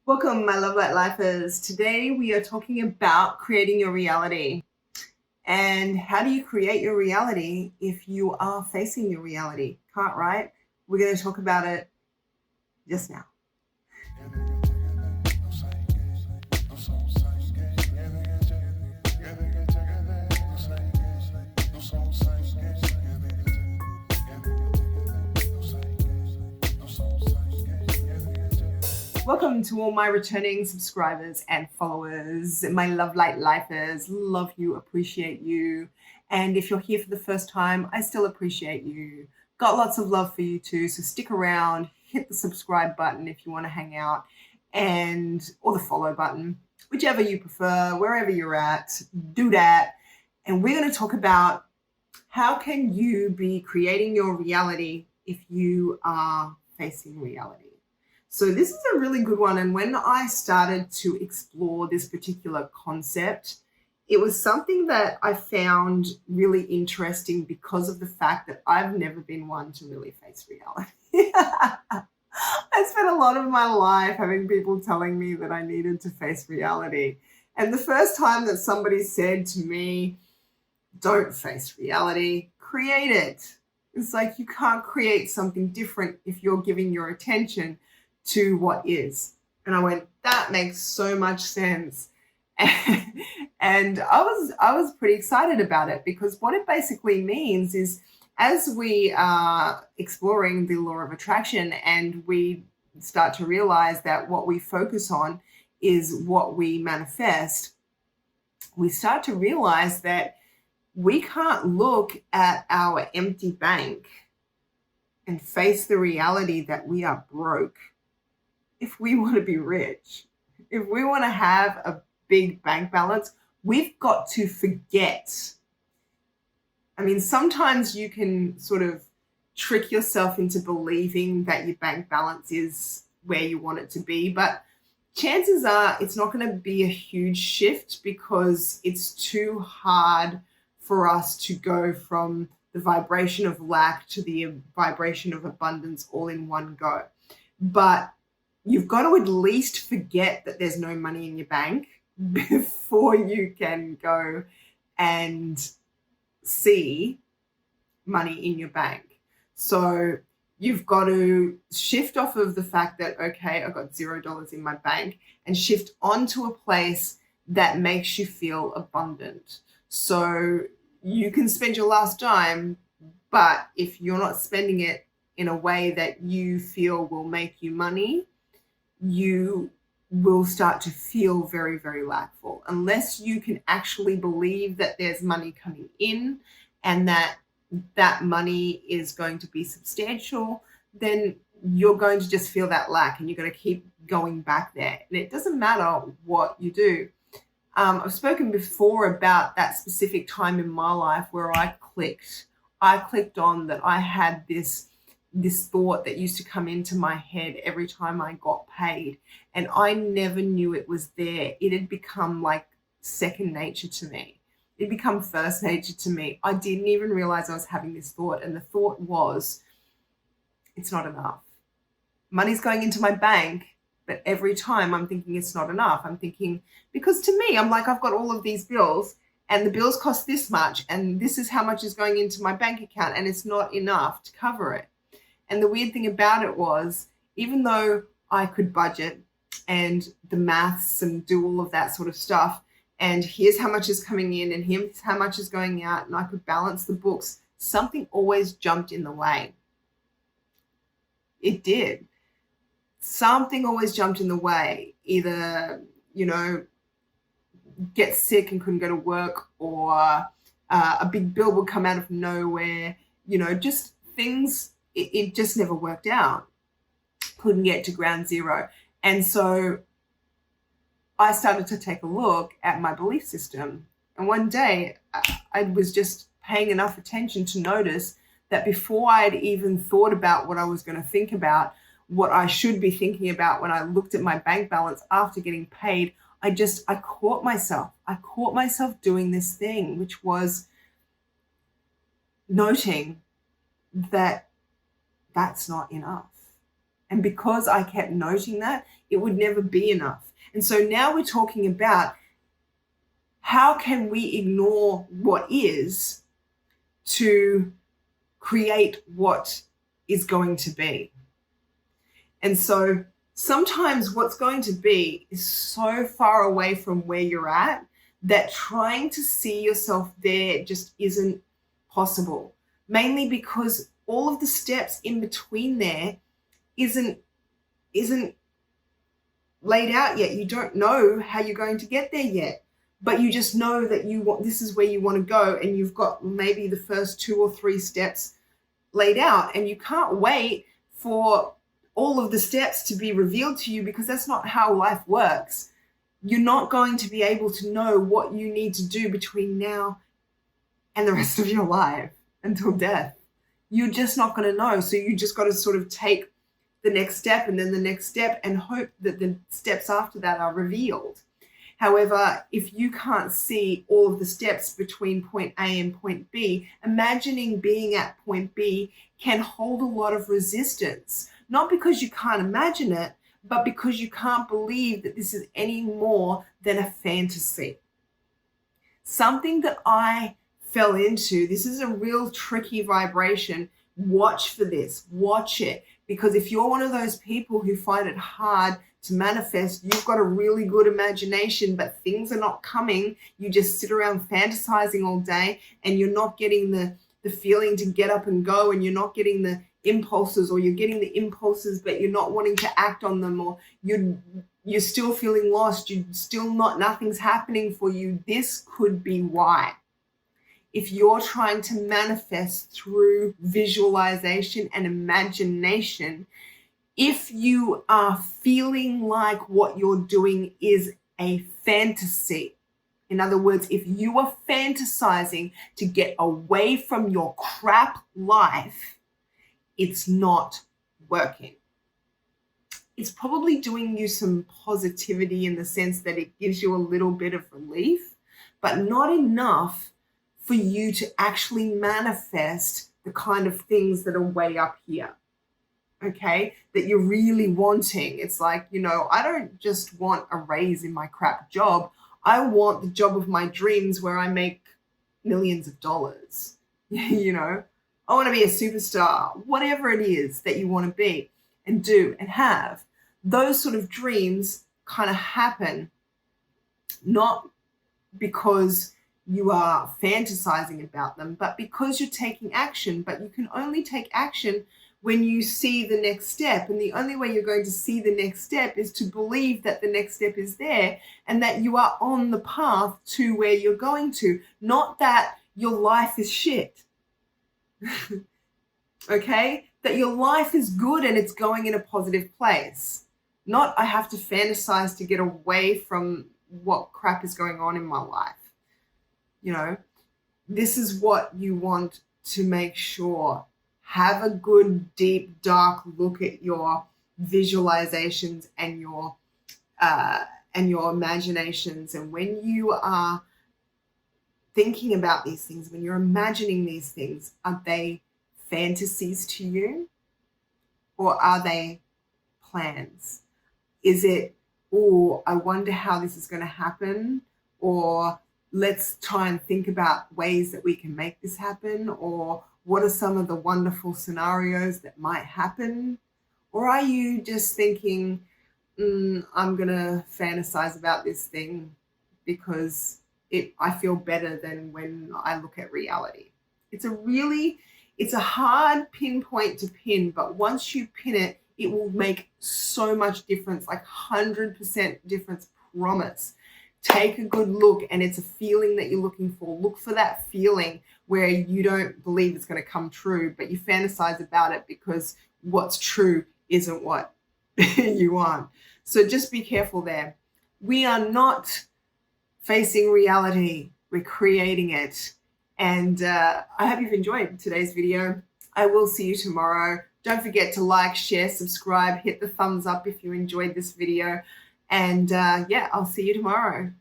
Welcome, my love light lifers. Today we are talking about creating your reality. And how do you create your reality if you are facing your reality? Can't, right? We're going to talk about it just now. Welcome to all my returning subscribers and followers, my love light lifers. Love you, appreciate you. And if you're here for the first time, I still appreciate you. Got lots of love for you too. So stick around, hit the subscribe button if you want to hang out, or the follow button, whichever you prefer, wherever you're at, do that. And we're going to talk about how can you be creating your reality if you are facing reality. So this is a really good one. And when I started to explore this particular concept, it was something that I found really interesting because of the fact that I've never been one to really face reality. I spent a lot of my life having people telling me that I needed to face reality. And the first time that somebody said to me, don't face reality, create it. It's like you can't create something different if you're giving your attention to what is. And I went, that makes so much sense. And I was pretty excited about it because what it basically means is as we are exploring the law of attraction and we start to realize that what we focus on is what we manifest, we start to realize that we can't look at our empty bank and face the reality that we are broke if we want to be rich. If we want to have a big bank balance, we've got to forget. I mean, sometimes you can sort of trick yourself into believing that your bank balance is where you want it to be, but chances are it's not going to be a huge shift because it's too hard for us to go from the vibration of lack to the vibration of abundance all in one go. But you've got to at least forget that there's no money in your bank before you can go and see money in your bank. So you've got to shift off of the fact that, okay, I've got $0 in my bank, and shift onto a place that makes you feel abundant. So you can spend your last dime, but if you're not spending it in a way that you feel will make you money, you will start to feel very, very lackful. Unless you can actually believe that there's money coming in and that money is going to be substantial, then you're going to just feel that lack and you're going to keep going back there. And it doesn't matter what you do. I've spoken before about that specific time in my life where I clicked on that I had this thought that used to come into my head every time I got paid. And I never knew it was there. It had become like second nature to me. It had become first nature to me. I didn't even realize I was having this thought. And the thought was, it's not enough. Money's going into my bank, but every time I'm thinking it's not enough. I'm thinking, because to me, I'm like, I've got all of these bills and the bills cost this much. And this is how much is going into my bank account. And it's not enough to cover it. And the weird thing about it was, even though I could budget and the maths and do all of that sort of stuff, and here's how much is coming in and here's how much is going out, and I could balance the books, something always jumped in the way. It did. Something always jumped in the way. Either, get sick and couldn't go to work, or a big bill would come out of nowhere, just things. It just never worked out. Couldn't get to ground zero. And so I started to take a look at my belief system. And one day I was just paying enough attention to notice that before I had even thought about what I was going to think about, what I should be thinking about when I looked at my bank balance after getting paid, I caught myself doing this thing, which was noting that that's not enough. And because I kept noting that, it would never be enough. And so now we're talking about how can we ignore what is to create what is going to be. And so sometimes what's going to be is so far away from where you're at that trying to see yourself there just isn't possible. Mainly because all of the steps in between there isn't laid out yet. You don't know how you're going to get there yet, but you just know that this is where you want to go, and you've got maybe the first 2 or 3 steps laid out, and you can't wait for all of the steps to be revealed to you, because that's not how life works. You're not going to be able to know what you need to do between now and the rest of your life until death. You're just not going to know. So you just got to sort of take the next step and then the next step and hope that the steps after that are revealed. However, if you can't see all of the steps between point A and point B, imagining being at point B can hold a lot of resistance. Not because you can't imagine it, but because you can't believe that this is any more than a fantasy. Something that I fell into, this is a real tricky vibration. Watch for this, watch it. Because if you're one of those people who find it hard to manifest, you've got a really good imagination, but things are not coming. You just sit around fantasizing all day, and you're not getting the feeling to get up and go, and you're not getting the impulses, or you're getting the impulses, but you're not wanting to act on them, or you're still feeling lost. Nothing's happening for you. This could be why. If you're trying to manifest through visualization and imagination, if you are feeling like what you're doing is a fantasy, in other words, if you are fantasizing to get away from your crap life, it's not working. It's probably doing you some positivity in the sense that it gives you a little bit of relief, but not enough for you to actually manifest the kind of things that are way up here, okay, that you're really wanting. It's like, I don't just want a raise in my crap job. I want the job of my dreams where I make millions of dollars. I want to be a superstar, whatever it is that you want to be and do and have. Those sort of dreams kind of happen not because you are fantasizing about them, but because you're taking action. But you can only take action when you see the next step. And the only way you're going to see the next step is to believe that the next step is there and that you are on the path to where you're going to, not that your life is shit. Okay? That your life is good and it's going in a positive place. Not I have to fantasize to get away from what crap is going on in my life. This is what you want to make sure. Have a good, deep, dark look at your visualizations and your imaginations. And when you are thinking about these things, when you're imagining these things, are they fantasies to you, or are they plans? Is it, I wonder how this is going to happen, or let's try and think about ways that we can make this happen, or what are some of the wonderful scenarios that might happen? Or are you just thinking, I'm going to fantasize about this thing because I feel better than when I look at reality? It's a hard pinpoint to pin, but once you pin it, it will make so much difference, like 100% difference, promise. Take a good look, and it's a feeling that you're looking for. Look for that feeling where you don't believe it's going to come true, but you fantasize about it because what's true isn't what you want. So just be careful there. We are not facing reality. We're creating it. And I hope you've enjoyed today's video. I will see you tomorrow. Don't forget to like, share, subscribe, hit the thumbs up if you enjoyed this video. And I'll see you tomorrow.